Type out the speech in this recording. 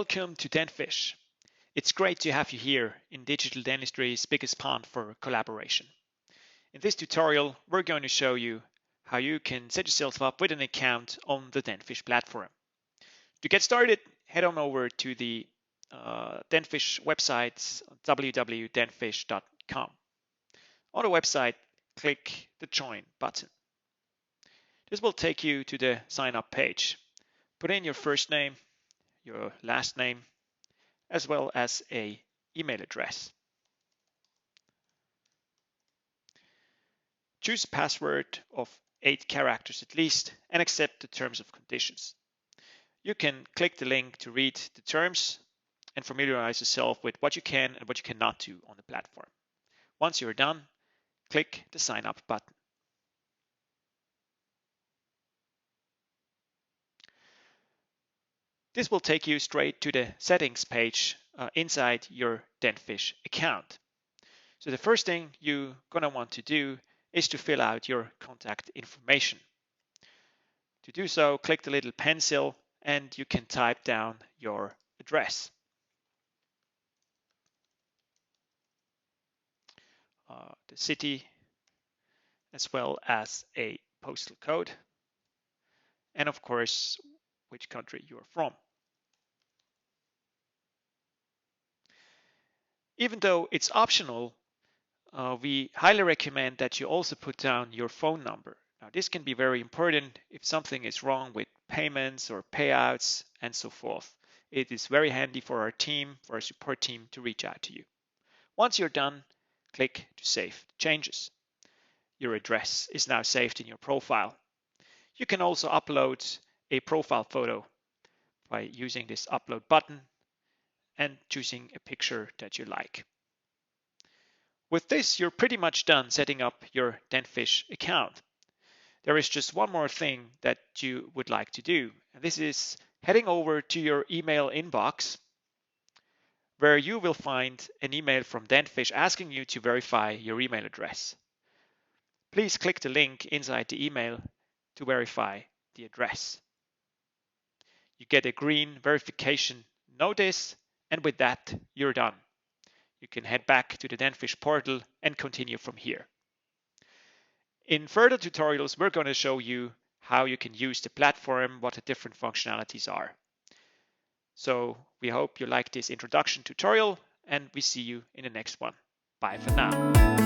welcome to Dentfish. It's great to have you here in digital dentistry's biggest pond for collaboration. In this tutorial, we're going to show you how you can set yourself up with an account on the Dentfish platform. To get started, head on over to the Dentfish website, www.dentfish.com. On the website, click the Join button. This will take you to the sign up page. Put in your first name, your last name, as well as an email address. Choose a password of 8 characters at least and accept the terms and conditions. You can click the link to read the terms and familiarize yourself with what you can and what you cannot do on the platform. Once you're done, click the sign up button. This will take you straight to the settings page inside your Dentfish account. So the first thing you're going to want to do is to fill out your contact information. To do so, click the little pencil and you can type down your address. The city, as well as a postal code, and of course, which country you are from. Even though it's optional, we highly recommend that you also put down your phone number. Now, this can be very important if something is wrong with payments or payouts and so forth. It is very handy for our team, for our support team, to reach out to you. Once you're done, click to save changes. Your address is now saved in your profile. You can also upload a profile photo by using this upload button and choosing a picture that you like. With this, you're pretty much done setting up your Dentfish account. There is just one more thing that you would like to do, and this is heading over to your email inbox, where you will find an email from Dentfish asking you to verify your email address. Please click the link inside the email to verify the address. You get a green verification notice, and with that, you're done. You can head back to the Dentfish portal and continue from here. In further tutorials, we're going to show you how you can use the platform, what the different functionalities are. So we hope you like this introduction tutorial, and we see you in the next one. Bye for now.